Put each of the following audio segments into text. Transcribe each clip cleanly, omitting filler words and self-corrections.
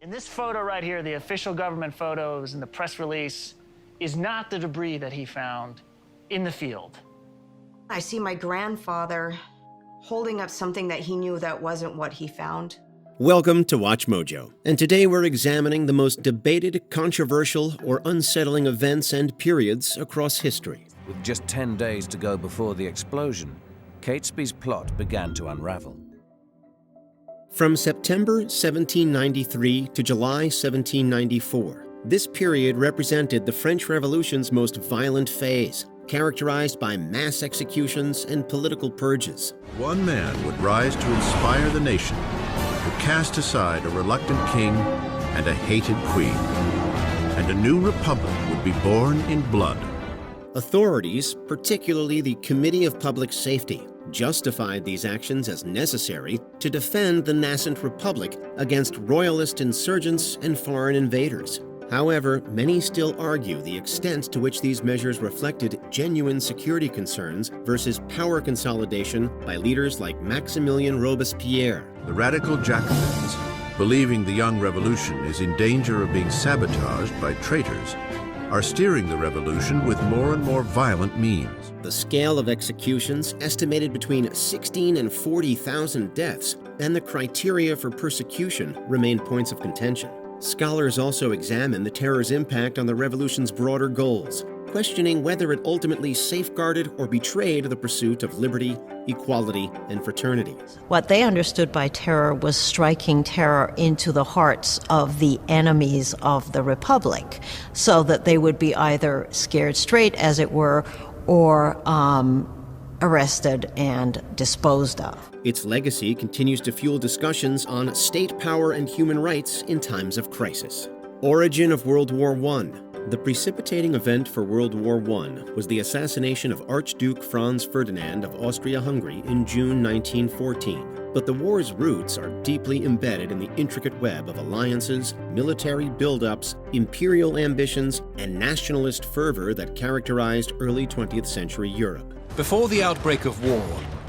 In this photo right here, the official government photos in the press release, is not the debris that he found in the field. I see my grandfather holding up something that he knew that wasn't what he found. Welcome to Watch Mojo, and today we're examining the most debated, controversial, or unsettling events and periods across history. With just 10 days to go before the explosion, Catesby's plot began to unravel. From September 1793 to July 1794, this period represented the French Revolution's most violent phase, characterized by mass executions and political purges. One man would rise to inspire the nation, to cast aside a reluctant king and a hated queen, and a new republic would be born in blood. Authorities, particularly the Committee of Public Safety, justified these actions as necessary to defend the nascent republic against royalist insurgents and foreign invaders. However, many still argue the extent to which these measures reflected genuine security concerns versus power consolidation by leaders like Maximilien Robespierre. The radical Jacobins, believing the young revolution is in danger of being sabotaged by traitors, are steering the revolution with more and more violent means. The scale of executions, estimated between 16 and 40,000 deaths, and the criteria for persecution remain points of contention. Scholars also examine the terror's impact on the revolution's broader goals, questioning whether it ultimately safeguarded or betrayed the pursuit of liberty, equality, and fraternity. What they understood by terror was striking terror into the hearts of the enemies of the Republic, so that they would be either scared straight, as it were, or arrested and disposed of. Its legacy continues to fuel discussions on state power and human rights in times of crisis. Origin of World War I. The precipitating event for World War I was the assassination of Archduke Franz Ferdinand of Austria-Hungary in June 1914. But the war's roots are deeply embedded in the intricate web of alliances, military buildups, imperial ambitions, and nationalist fervor that characterized early 20th century Europe. Before the outbreak of war,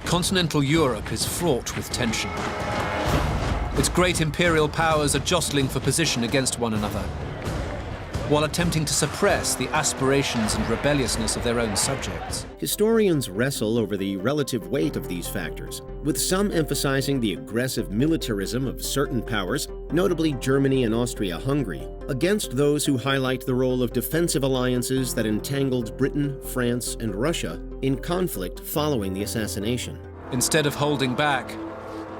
continental Europe is fraught with tension. Its great imperial powers are jostling for position against one another, while attempting to suppress the aspirations and rebelliousness of their own subjects. Historians wrestle over the relative weight of these factors, with some emphasizing the aggressive militarism of certain powers, notably Germany and Austria-Hungary, against those who highlight the role of defensive alliances that entangled Britain, France, and Russia in conflict following the assassination. Instead of holding back,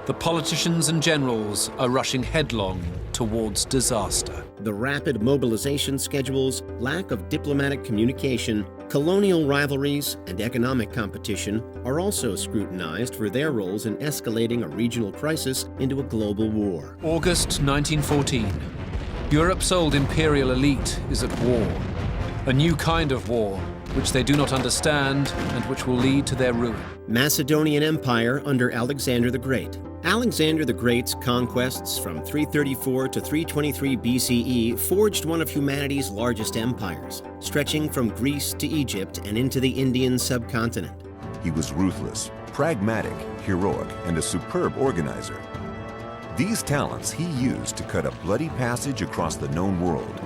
the politicians and generals are rushing headlong towards disaster. The rapid mobilization schedules, lack of diplomatic communication, colonial rivalries, and economic competition are also scrutinized for their roles in escalating a regional crisis into a global war. August 1914. Europe's old imperial elite is at war. A new kind of war, which they do not understand and which will lead to their ruin. Macedonian Empire under Alexander the Great. Alexander the Great's conquests from 334 to 323 BCE forged one of humanity's largest empires, stretching from Greece to Egypt and into the Indian subcontinent. He was ruthless, pragmatic, heroic, and a superb organizer. These talents he used to cut a bloody passage across the known world,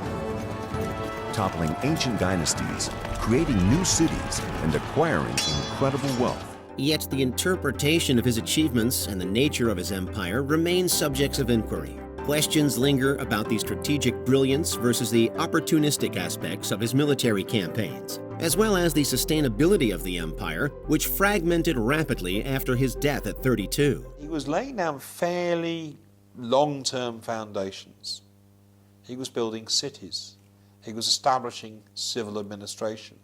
toppling ancient dynasties, creating new cities, and acquiring incredible wealth. Yet the interpretation of his achievements and the nature of his empire remain subjects of inquiry. Questions linger about the strategic brilliance versus the opportunistic aspects of his military campaigns, as well as the sustainability of the empire, which fragmented rapidly after his death at 32. He was laying down fairly long-term foundations. He was building cities. He was establishing civil administration.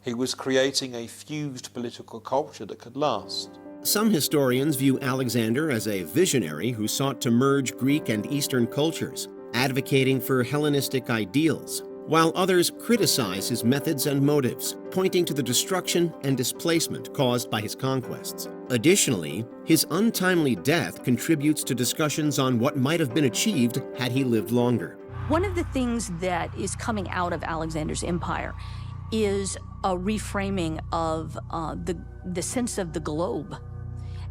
He was creating a fused political culture that could last. Some historians view Alexander as a visionary who sought to merge Greek and Eastern cultures, advocating for Hellenistic ideals, while others criticize his methods and motives, pointing to the destruction and displacement caused by his conquests. Additionally, his untimely death contributes to discussions on what might have been achieved had he lived longer. One of the things that is coming out of Alexander's empire is a reframing of the sense of the globe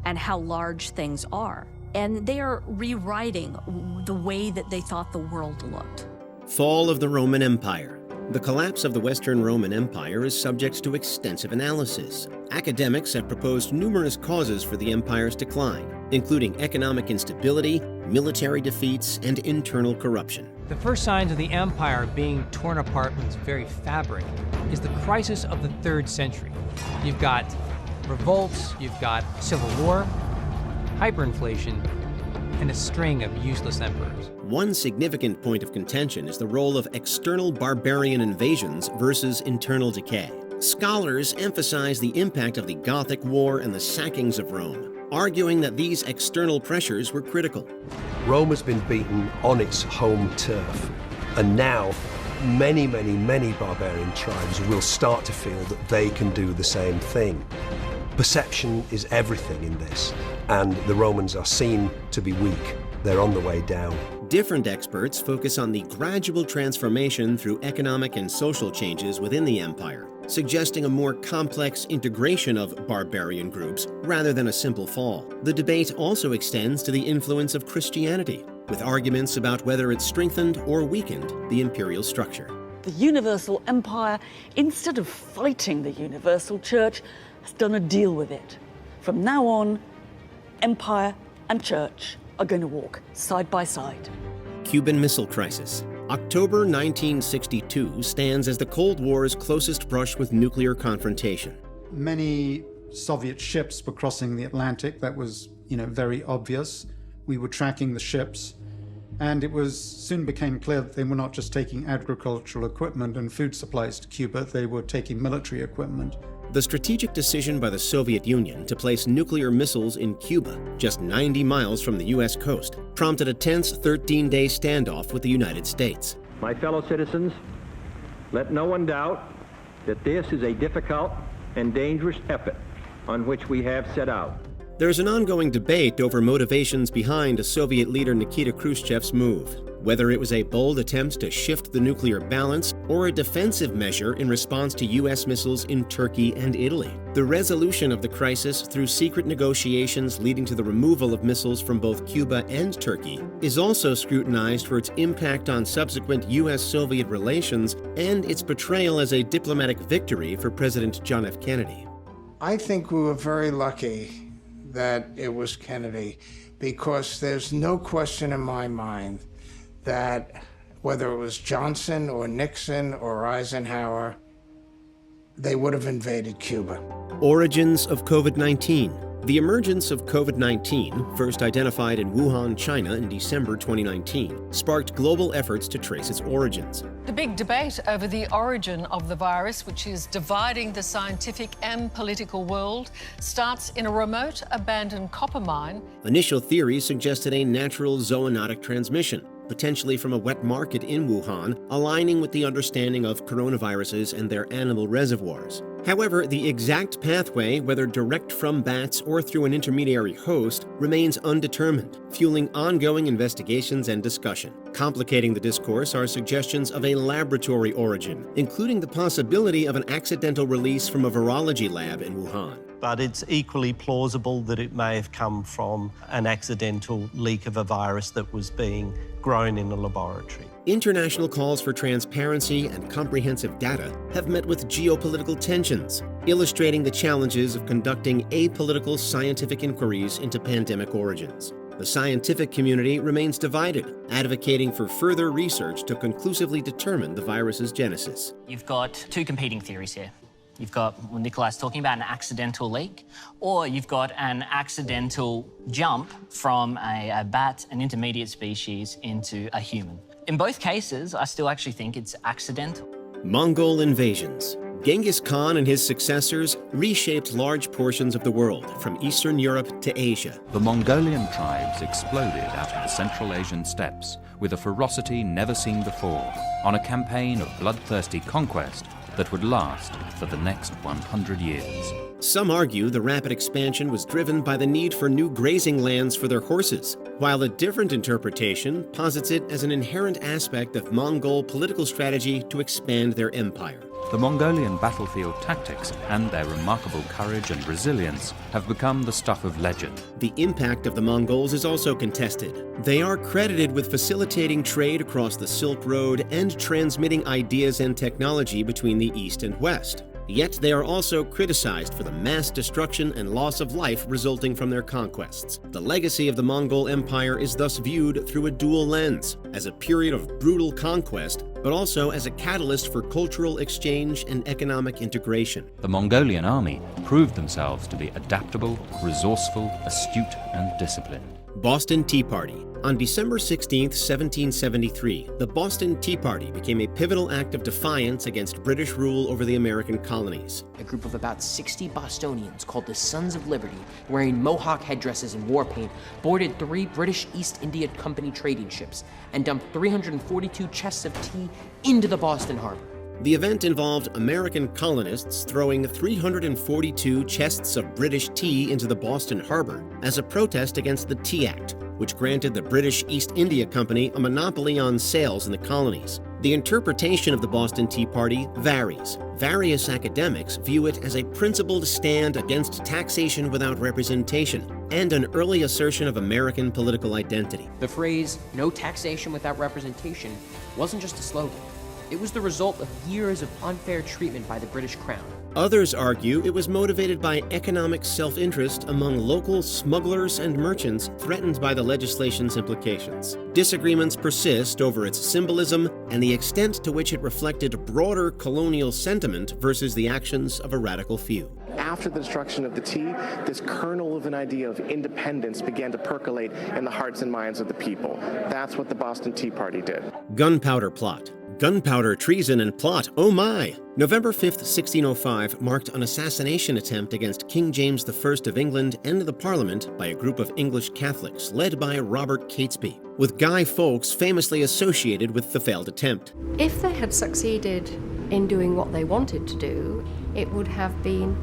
and how large things are. And they are rewriting the way that they thought the world looked. Fall of the Roman Empire. The collapse of the Western Roman Empire is subject to extensive analysis. Academics have proposed numerous causes for the empire's decline, including economic instability, military defeats, and internal corruption. The first signs of the empire being torn apart with its very fabric is the crisis of the 3rd century. You've got revolts, you've got civil war, hyperinflation, and a string of useless emperors. One significant point of contention is the role of external barbarian invasions versus internal decay. Scholars emphasize the impact of the Gothic War and the sackings of Rome, arguing that these external pressures were critical. Rome has been beaten on its home turf, and now many barbarian tribes will start to feel that they can do the same thing. Perception is everything in this, and the Romans are seen to be weak. They're on the way down. Different experts focus on the gradual transformation through economic and social changes within the empire, suggesting a more complex integration of barbarian groups rather than a simple fall. The debate also extends to the influence of Christianity, with arguments about whether it strengthened or weakened the imperial structure. The Universal Empire, instead of fighting the Universal Church, has done a deal with it. From now on, Empire and Church are going to walk side by side. Cuban Missile Crisis. October 1962 stands as the Cold War's closest brush with nuclear confrontation. Many Soviet ships were crossing the Atlantic. That was, very obvious. We were tracking the ships, and it soon became clear that they were not just taking agricultural equipment and food supplies to Cuba, they were taking military equipment. The strategic decision by the Soviet Union to place nuclear missiles in Cuba, just 90 miles from the U.S. coast, prompted a tense 13-day standoff with the United States. My fellow citizens, let no one doubt that this is a difficult and dangerous effort on which we have set out. There's an ongoing debate over motivations behind Soviet leader Nikita Khrushchev's move, whether it was a bold attempt to shift the nuclear balance or a defensive measure in response to U.S. missiles in Turkey and Italy. The resolution of the crisis through secret negotiations leading to the removal of missiles from both Cuba and Turkey is also scrutinized for its impact on subsequent U.S.-Soviet relations and its portrayal as a diplomatic victory for President John F. Kennedy. I think we were very lucky that it was Kennedy, because there's no question in my mind that whether it was Johnson or Nixon or Eisenhower, they would have invaded Cuba. Origins of COVID-19. The emergence of COVID-19, first identified in Wuhan, China in December 2019, sparked global efforts to trace its origins. The big debate over the origin of the virus, which is dividing the scientific and political world, starts in a remote, abandoned copper mine. Initial theories suggested a natural zoonotic transmission, potentially from a wet market in Wuhan, aligning with the understanding of coronaviruses and their animal reservoirs. However, the exact pathway, whether direct from bats or through an intermediary host, remains undetermined, fueling ongoing investigations and discussion. Complicating the discourse are suggestions of a laboratory origin, including the possibility of an accidental release from a virology lab in Wuhan. But it's equally plausible that it may have come from an accidental leak of a virus that was being grown in a laboratory. International calls for transparency and comprehensive data have met with geopolitical tensions, illustrating the challenges of conducting apolitical scientific inquiries into pandemic origins. The scientific community remains divided, advocating for further research to conclusively determine the virus's genesis. You've got two competing theories here. You've got what Nikolai's talking about, an accidental leak, or you've got an accidental jump from a bat, an intermediate species, into a human. In both cases, I still actually think it's accidental. Mongol invasions. Genghis Khan and his successors reshaped large portions of the world, from Eastern Europe to Asia. The Mongolian tribes exploded out of the Central Asian steppes with a ferocity never seen before, on a campaign of bloodthirsty conquest that would last for the next 100 years. Some argue the rapid expansion was driven by the need for new grazing lands for their horses, while a different interpretation posits it as an inherent aspect of Mongol political strategy to expand their empire. the Mongolian battlefield tactics and their remarkable courage and resilience have become the stuff of legend. The impact of the Mongols is also contested. They are credited with facilitating trade across the Silk Road and transmitting ideas and technology between the East and West. Yet they are also criticized for the mass destruction and loss of life resulting from their conquests. The legacy of the Mongol Empire is thus viewed through a dual lens, as a period of brutal conquest, but also as a catalyst for cultural exchange and economic integration. The Mongolian army proved themselves to be adaptable, resourceful, astute, and disciplined. Boston Tea Party. On December 16, 1773, the Boston Tea Party became a pivotal act of defiance against British rule over the American colonies. A group of about 60 Bostonians called the Sons of Liberty, wearing Mohawk headdresses and war paint, boarded 3 British East India Company trading ships and dumped 342 chests of tea into the Boston Harbor. The event involved American colonists throwing 342 chests of British tea into the Boston Harbor as a protest against the Tea Act, which granted the British East India Company a monopoly on sales in the colonies. The interpretation of the Boston Tea Party varies. Various academics view it as a principled stand against taxation without representation and an early assertion of American political identity. The phrase, "no taxation without representation," wasn't just a slogan. It was the result of years of unfair treatment by the British Crown. Others argue it was motivated by economic self-interest among local smugglers and merchants threatened by the legislation's implications. Disagreements persist over its symbolism and the extent to which it reflected broader colonial sentiment versus the actions of a radical few. After the destruction of the tea, this kernel of an idea of independence began to percolate in the hearts and minds of the people. That's what the Boston Tea Party did. Gunpowder Plot. Gunpowder, treason, and plot, oh my! November 5th, 1605 marked an assassination attempt against King James I of England and the Parliament by a group of English Catholics led by Robert Catesby, with Guy Fawkes famously associated with the failed attempt. If they had succeeded in doing what they wanted to do, it would have been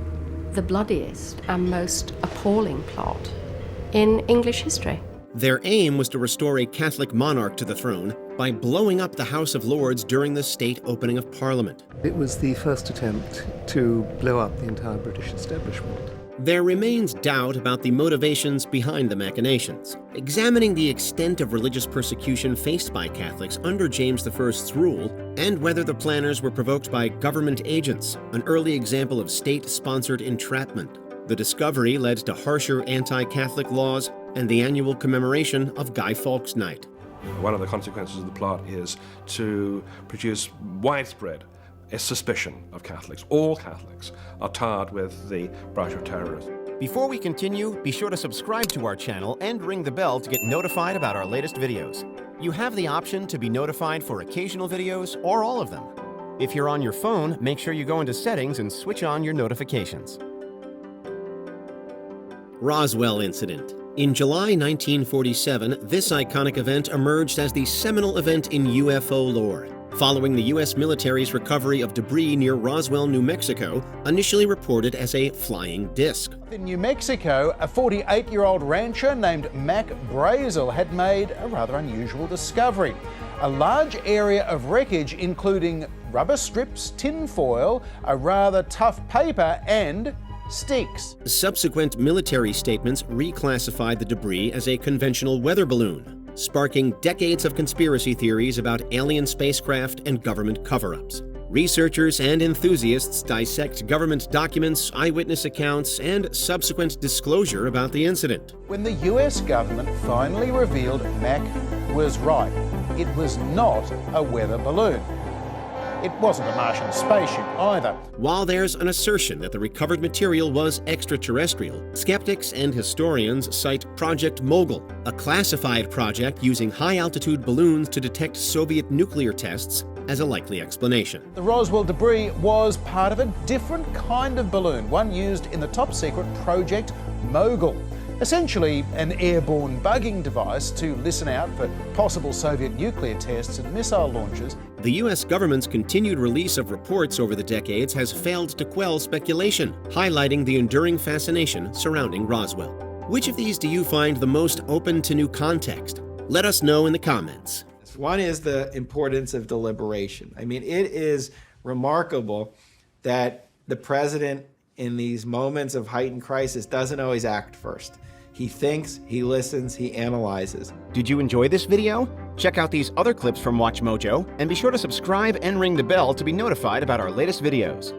the bloodiest and most appalling plot in English history. Their aim was to restore a Catholic monarch to the throne by blowing up the House of Lords during the state opening of Parliament. It was the first attempt to blow up the entire British establishment. There remains doubt about the motivations behind the machinations. Examining the extent of religious persecution faced by Catholics under James I's rule, and whether the planners were provoked by government agents, an early example of state-sponsored entrapment. The discovery led to harsher anti-Catholic laws and the annual commemoration of Guy Fawkes Night. One of the consequences of the plot is to produce widespread suspicion of Catholics. All Catholics are tarred with the brush of terrorism. Before we continue, be sure to subscribe to our channel and ring the bell to get notified about our latest videos. You have the option to be notified for occasional videos or all of them. If you're on your phone, make sure you go into Settings and switch on your notifications. Roswell Incident. In July 1947, this iconic event emerged as the seminal event in UFO lore, following the U.S. military's recovery of debris near Roswell, New Mexico, initially reported as a flying disc. In New Mexico, a 48-year-old rancher named Mac Brazel had made a rather unusual discovery. A large area of wreckage including rubber strips, tin foil, a rather tough paper, and sticks. Subsequent military statements reclassified the debris as a conventional weather balloon, sparking decades of conspiracy theories about alien spacecraft and government cover-ups. Researchers and enthusiasts dissect government documents, eyewitness accounts, and subsequent disclosure about the incident. When the US government finally revealed Mac was right, it was not a weather balloon. It wasn't a Martian spaceship either. While there's an assertion that the recovered material was extraterrestrial, skeptics and historians cite Project Mogul, a classified project using high-altitude balloons to detect Soviet nuclear tests, as a likely explanation. The Roswell debris was part of a different kind of balloon, one used in the top-secret Project Mogul. Essentially an airborne bugging device to listen out for possible Soviet nuclear tests and missile launches. The U.S. government's continued release of reports over the decades has failed to quell speculation, highlighting the enduring fascination surrounding Roswell. Which of these do you find the most open to new context? Let us know in the comments. One is the importance of deliberation. I mean, it is remarkable that the president in these moments of heightened crisis doesn't always act first. He thinks, he listens, he analyzes. Did you enjoy this video? Check out these other clips from WatchMojo and be sure to subscribe and ring the bell to be notified about our latest videos.